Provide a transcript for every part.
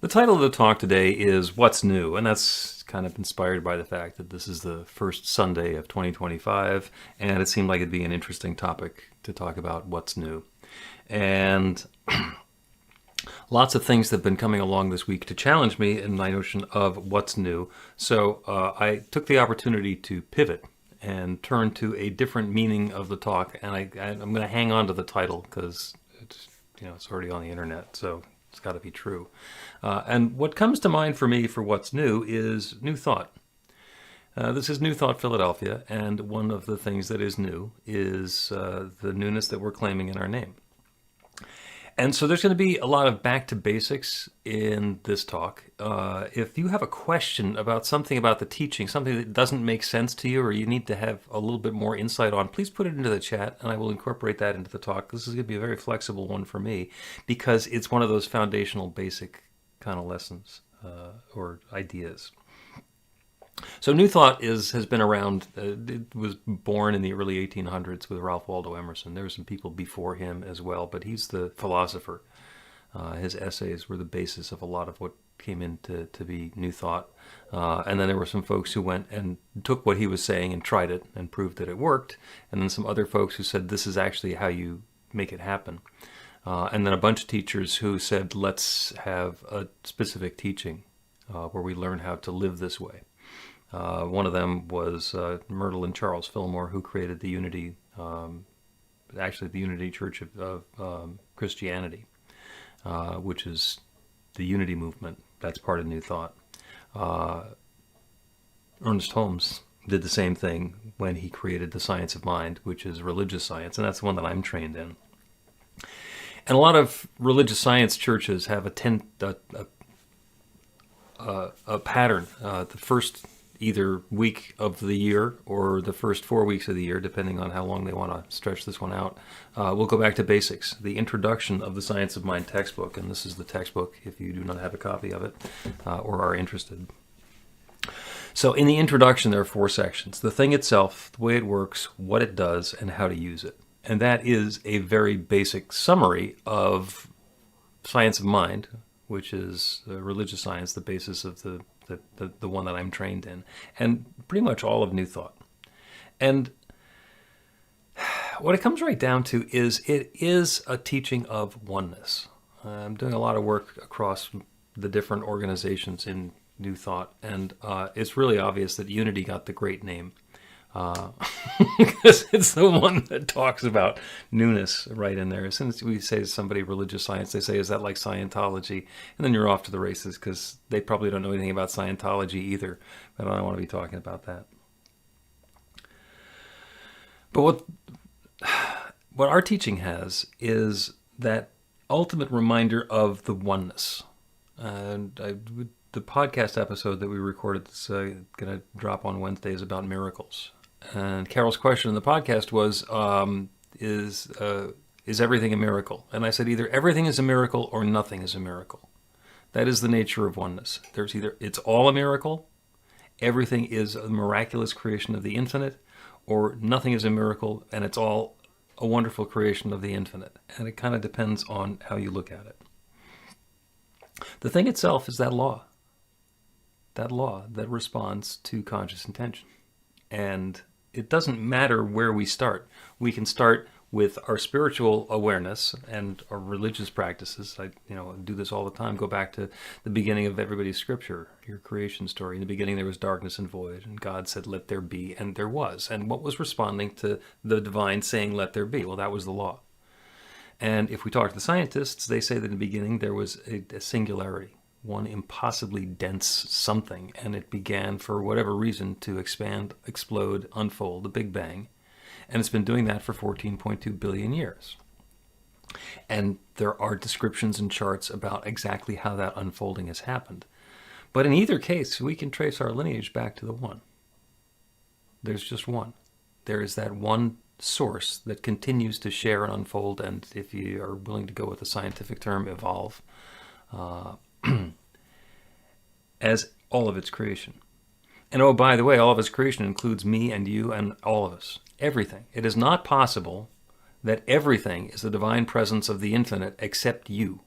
The title of the talk today is What's New? And that's kind of inspired by the fact that this is the first Sunday of 2025, and it seemed like it'd be an interesting topic to talk about what's new. And lots of things have been coming along this week to challenge me in my notion of what's new. So I took the opportunity to pivot and turn to a different meaning of the talk. And I'm going to hang on to the title because it's already on the internet, so it's got to be true. And what comes to mind for me for what's new is New Thought. This is New Thought Philadelphia, and one of the things that is new is the newness that we're claiming in our name. And so there's going to be a lot of back to basics in this talk. If you have a question about something about the teaching, something that doesn't make sense to you, or you need to have a little bit more insight on, please put it into the chat and I will incorporate that into the talk. This is going to be a very flexible one for me because it's one of those foundational basic kind of lessons or ideas. So New Thought has been around. It was born in the early 1800s with Ralph Waldo Emerson. There were some people before him as well, but he's the philosopher. His essays were the basis of a lot of what came into to be New Thought. And then there were some folks who went and took what he was saying and tried it and proved that it worked. And then some other folks who said, this is actually how you make it happen. And then a bunch of teachers who said, let's have a specific teaching where we learn how to live this way. One of them was Myrtle and Charles Fillmore, who created the Unity, the Unity Church of Christianity, which is the Unity movement. That's part of New Thought. Ernest Holmes did the same thing when he created the Science of Mind, which is religious science, and that's the one that I'm trained in. And a lot of religious science churches have a pattern. The first either week of the year or the first 4 weeks of the year, depending on how long they want to stretch this one out, we'll go back to basics, the introduction of the Science of Mind textbook. And this is the textbook if you do not have a copy of it or are interested. So in the introduction, there are 4 sections: the thing itself, the way it works, what it does, and how to use it. And that is a very basic summary of Science of Mind, which is religious science, the basis of the one that I'm trained in, and pretty much all of New Thought. And what it comes right down to is it is a teaching of oneness. I'm doing a lot of work across the different organizations in New Thought, and it's really obvious that Unity got the great name because it's the one that talks about newness right in there. As soon as we say to somebody religious science, they say, is that like Scientology? And then you're off to the races because they probably don't know anything about Scientology either. But I don't want to be talking about that. But what our teaching has is that ultimate reminder of the oneness. And the podcast episode that we recorded that's going to drop on Wednesday is about miracles. And Carol's question in the podcast was, is everything a miracle? And I said, either everything is a miracle or nothing is a miracle. That is the nature of oneness. There's either it's all a miracle, everything is a miraculous creation of the infinite, or nothing is a miracle and it's all a wonderful creation of the infinite. And it kind of depends on how you look at it. The thing itself is that law that responds to conscious intention. And it doesn't matter where we start. We can start with our spiritual awareness and our religious practices. I do this all the time. Go back to the beginning of everybody's scripture, your creation story. In the beginning there was darkness and void, and God said, let there be, and there was. And what was responding to the divine saying, let there be? Well, that was the law. And if we talk to the scientists, they say that in the beginning there was a singularity, one impossibly dense something, and it began, for whatever reason, to expand, explode, unfold, the Big Bang. And it's been doing that for 14.2 billion years. And there are descriptions and charts about exactly how that unfolding has happened. But in either case, we can trace our lineage back to the one. There's just one. There is that one source that continues to share and unfold, and if you are willing to go with the scientific term, evolve, as all of its creation. And oh, by the way, all of its creation includes me and you and all of us. Everything. It is not possible that everything is the divine presence of the infinite except you.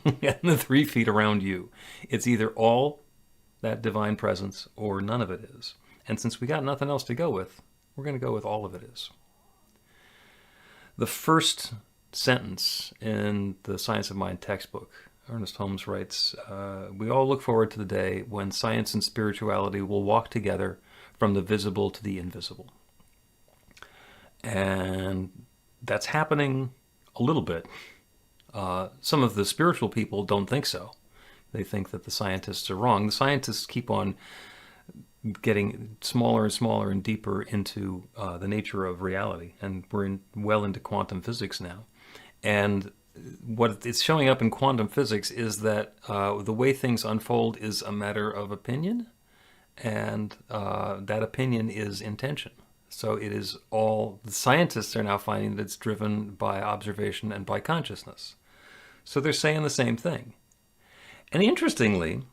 and the 3 feet around you. It's either all that divine presence or none of it is. And since we got nothing else to go with, we're going to go with all of it is. The first sentence in the Science of Mind textbook, Ernest Holmes writes, we all look forward to the day when science and spirituality will walk together from the visible to the invisible. And that's happening a little bit. Some of the spiritual people don't think so. They think that the scientists are wrong. The scientists keep on getting smaller and smaller and deeper into the nature of reality. And we're well into quantum physics now. And what it's showing up in quantum physics is that the way things unfold is a matter of opinion. And that opinion is intention. So it is all, the scientists are now finding that it's driven by observation and by consciousness. So they're saying the same thing. And interestingly,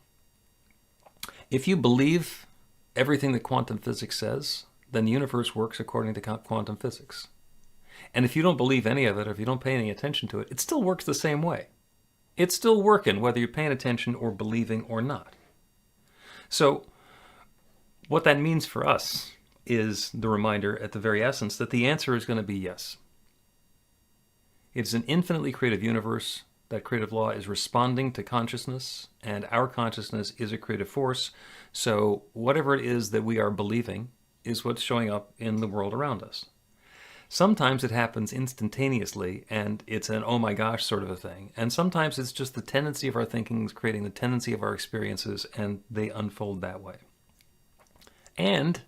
if you believe everything that quantum physics says, then the universe works according to quantum physics. And if you don't believe any of it, or if you don't pay any attention to it, it still works the same way. It's still working whether you're paying attention or believing or not. So what that means for us is the reminder at the very essence that the answer is going to be yes. It's an infinitely creative universe. That creative law is responding to consciousness, and our consciousness is a creative force. So whatever it is that we are believing is what's showing up in the world around us. Sometimes it happens instantaneously, and it's an oh my gosh sort of a thing. And sometimes it's just the tendency of our thinking creating the tendency of our experiences, and they unfold that way. And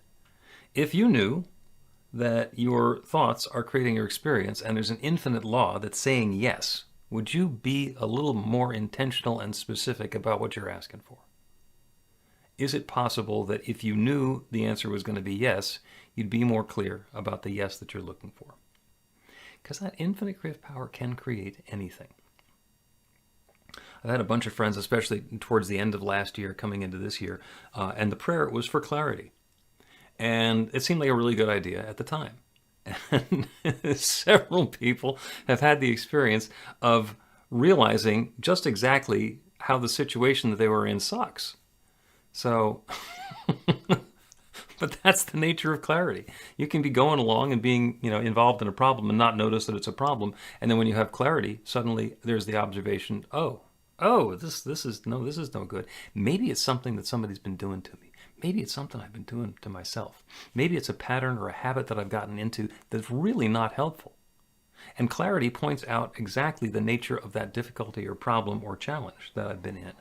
if you knew that your thoughts are creating your experience, and there's an infinite law that's saying yes, would you be a little more intentional and specific about what you're asking for? Is it possible that if you knew the answer was going to be yes, you'd be more clear about the yes that you're looking for? Because that infinite creative power can create anything. I've had a bunch of friends, especially towards the end of last year, coming into this year, and the prayer was for clarity. And it seemed like a really good idea at the time. And several people have had the experience of realizing just exactly how the situation that they were in sucks. So, but that's the nature of clarity. You can be going along and being, involved in a problem and not notice that it's a problem. And then when you have clarity, suddenly there's the observation, this is no good. Maybe it's something that somebody's been doing to me. Maybe it's something I've been doing to myself. Maybe it's a pattern or a habit that I've gotten into that's really not helpful. And clarity points out exactly the nature of that difficulty or problem or challenge that I've been in.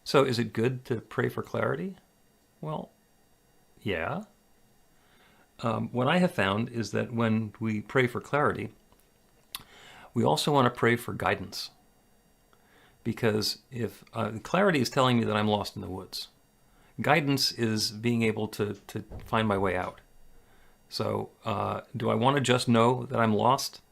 So is it good to pray for clarity? Well, yeah. What I have found is that when we pray for clarity, we also want to pray for guidance. Because if clarity is telling me that I'm lost in the woods, guidance is being able to find my way out. So do I want to just know that I'm lost?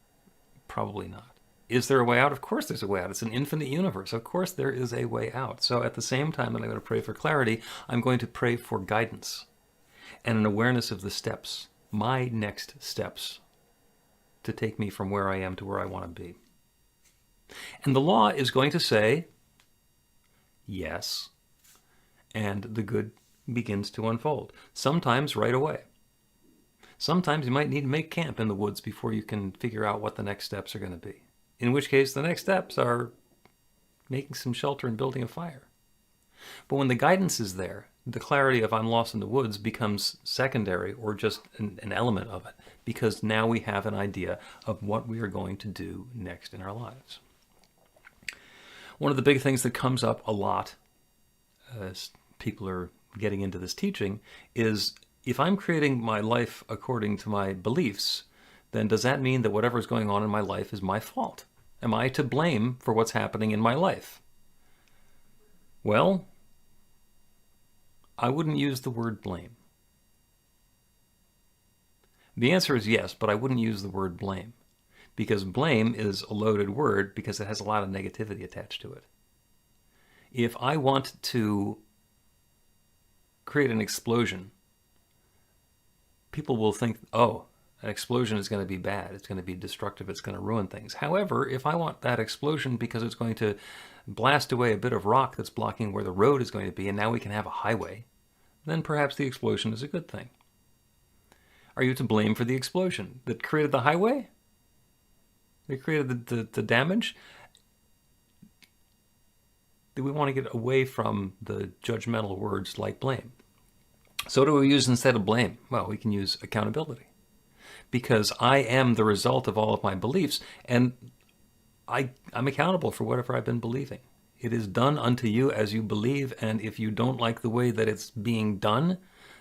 Probably not. Is there a way out? Of course there's a way out. It's an infinite universe. Of course there is a way out. So at the same time that I'm going to pray for clarity, I'm going to pray for guidance and an awareness of the steps, my next steps, to take me from where I am to where I want to be. And the law is going to say, yes, and the good begins to unfold. Sometimes right away. Sometimes you might need to make camp in the woods before you can figure out what the next steps are going to be. In which case, the next steps are making some shelter and building a fire. But when the guidance is there, the clarity of I'm lost in the woods becomes secondary or just an element of it, because now we have an idea of what we are going to do next in our lives. One of the big things that comes up a lot as people are getting into this teaching is, if I'm creating my life according to my beliefs, then does that mean that whatever is going on in my life is my fault? Am I to blame for what's happening in my life? Well, I wouldn't use the word blame. The answer is yes, but I wouldn't use the word blame. Because blame is a loaded word because it has a lot of negativity attached to it. If I want to create an explosion, people will think, An explosion is going to be bad. It's going to be destructive. It's going to ruin things. However, if I want that explosion because it's going to blast away a bit of rock that's blocking where the road is going to be, and now we can have a highway, then perhaps the explosion is a good thing. Are you to blame for the explosion that created the highway? That created the damage? Do we want to get away from the judgmental words like blame? So what do we use instead of blame? Well, we can use accountability. Because I am the result of all of my beliefs, and I'm accountable for whatever I've been believing. It is done unto you as you believe, and if you don't like the way that it's being done,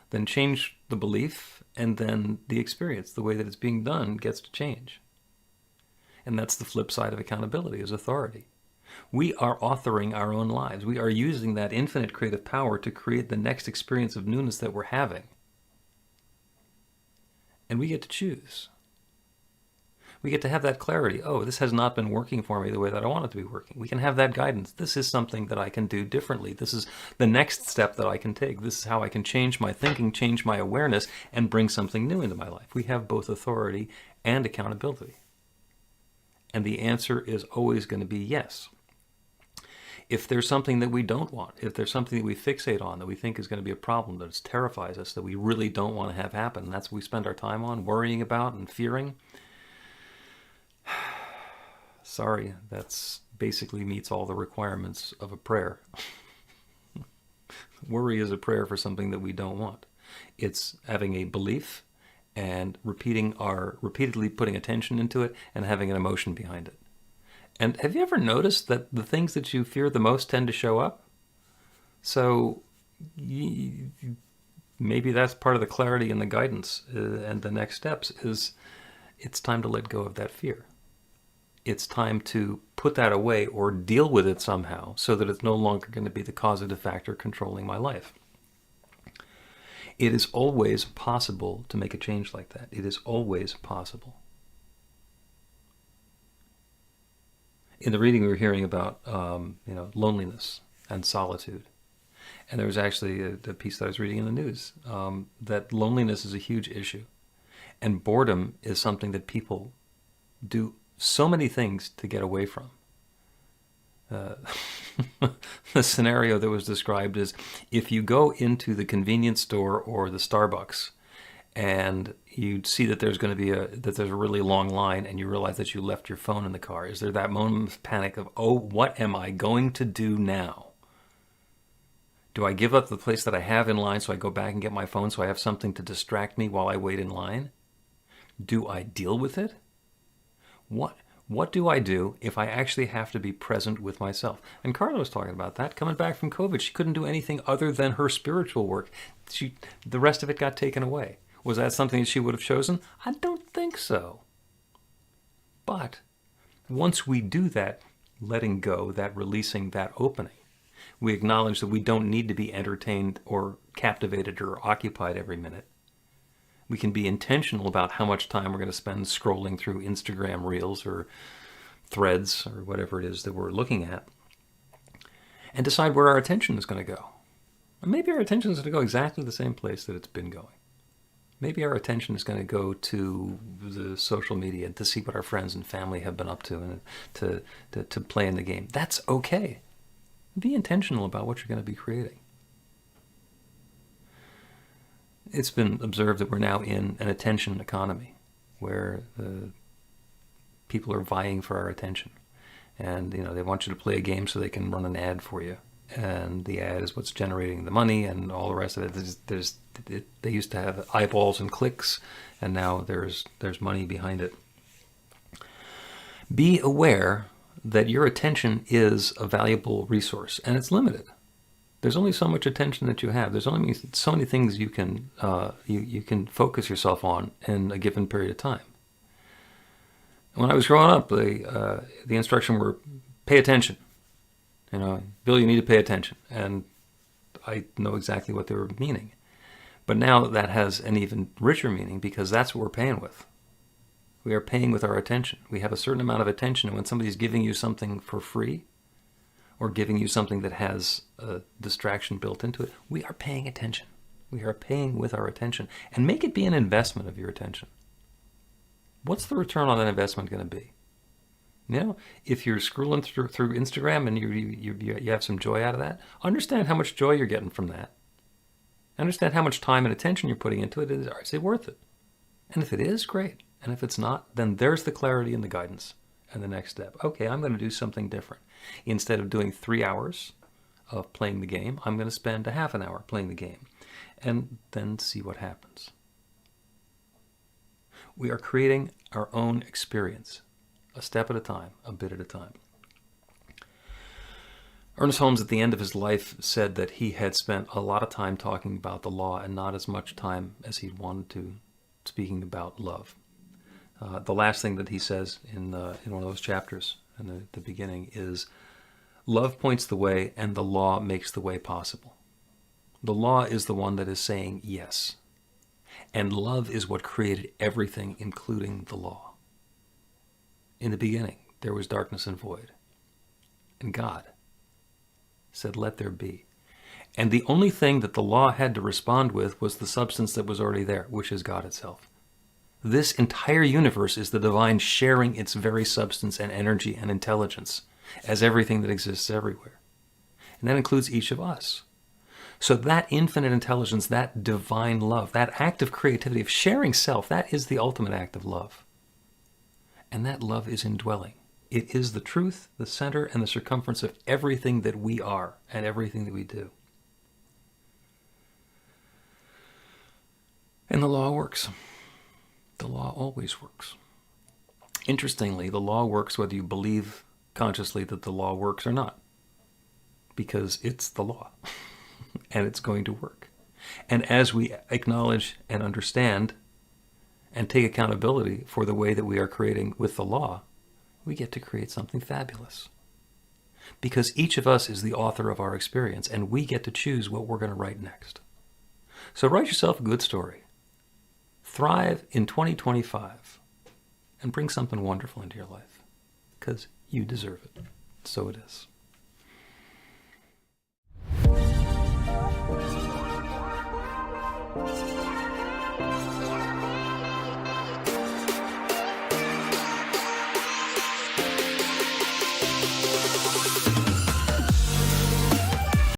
then change the belief, and then the experience, the way that it's being done, gets to change. And that's the flip side of accountability, is authority. We are authoring our own lives. We are using that infinite creative power to create the next experience of newness that we're having. And we get to choose. We get to have that clarity. Oh, this has not been working for me the way that I want it to be working. We can have that guidance. This is something that I can do differently. This is the next step that I can take. This is how I can change my thinking, change my awareness, and bring something new into my life. We have both authority and accountability. And the answer is always going to be yes. If there's something that we don't want, if there's something that we fixate on that we think is going to be a problem, that terrifies us, that we really don't want to have happen, and that's what we spend our time on, worrying about and fearing, sorry, that's basically meets all the requirements of a prayer. Worry is a prayer for something that we don't want. It's having a belief and repeatedly putting attention into it and having an emotion behind it. And have you ever noticed that the things that you fear the most tend to show up? So maybe that's part of the clarity and the guidance, and the next steps is it's time to let go of that fear. It's time to put that away or deal with it somehow so that it's no longer going to be the causative factor controlling my life. It is always possible to make a change like that. It is always possible. In the reading, we were hearing about loneliness and solitude. And there was actually a piece that I was reading in the news that loneliness is a huge issue. And boredom is something that people do so many things to get away from. The scenario that was described is if you go into the convenience store or the Starbucks and you see that there's going to be there's a really long line and you realize that you left your phone in the car, is there that moment of panic of, oh, what am I going to do now? Do I give up the place that I have in line so I go back and get my phone so I have something to distract me while I wait in line? Do I deal with it? What do I do if I actually have to be present with myself? And Carla was talking about that. Coming back from COVID, she couldn't do anything other than her spiritual work. The rest of it got taken away. Was that something that she would have chosen? I don't think so. But once we do that letting go, that releasing, that opening, we acknowledge that we don't need to be entertained or captivated or occupied every minute. We can be intentional about how much time we're going to spend scrolling through Instagram Reels or Threads or whatever it is that we're looking at, and decide where our attention is going to go. And maybe our attention is going to go exactly the same place that it's been going. Maybe our attention is going to go to the social media to see what our friends and family have been up to and to play in the game. That's okay. Be intentional about what you're going to be creating. It's been observed that we're now in an attention economy where people are vying for our attention. And they want you to play a game so they can run an ad for you. And the ad is what's generating the money and all the rest of it. They used to have eyeballs and clicks, and now there's money behind it. Be aware that your attention is a valuable resource, and it's limited. There's only so much attention that you have. There's only so many things you can focus yourself on in a given period of time. When I was growing up, the instruction were pay attention. Bill, you need to pay attention. And I know exactly what they were meaning. But now that has an even richer meaning because that's what we're paying with. We are paying with our attention. We have a certain amount of attention, and when somebody's giving you something for free or giving you something that has a distraction built into it, we are paying attention. We are paying with our attention. And make it be an investment of your attention. what's the return on that investment going to be? You know, if you're scrolling through Instagram and you have some joy out of that, understand how much joy you're getting from that. Understand how much time and attention you're putting into it. Is it worth it? And if it is, great. And if it's not, then there's the clarity and the guidance and the next step. Okay, I'm going to do something different. Instead of doing 3 hours of playing the game, I'm going to spend a half an hour playing the game and then see what happens. We are creating our own experience, a step at a time, a bit at a time. Ernest Holmes, at the end of his life, said that he had spent a lot of time talking about the law and not as much time as he wanted to speaking about love. The last thing that he says in one of those chapters in the beginning is, love points the way and the law makes the way possible. The law is the one that is saying yes. And love is what created everything, including the law. In the beginning, there was darkness and void. And God said, let there be. And the only thing that the law had to respond with was the substance that was already there, which is God itself. This entire universe is the divine sharing its very substance and energy and intelligence as everything that exists everywhere. And that includes each of us. So that infinite intelligence, that divine love, that act of creativity, of sharing self, that is the ultimate act of love. And that love is indwelling. It is the truth, the center, and the circumference of everything that we are and everything that we do. And the law works. The law always works. Interestingly, the law works whether you believe consciously that the law works or not, because it's the law. And it's going to work. And as we acknowledge and understand and take accountability for the way that we are creating with the law, we get to create something fabulous. Because each of us is the author of our experience, and we get to choose what we're going to write next. So write yourself a good story. Thrive in 2025 and bring something wonderful into your life, because you deserve it. So it is.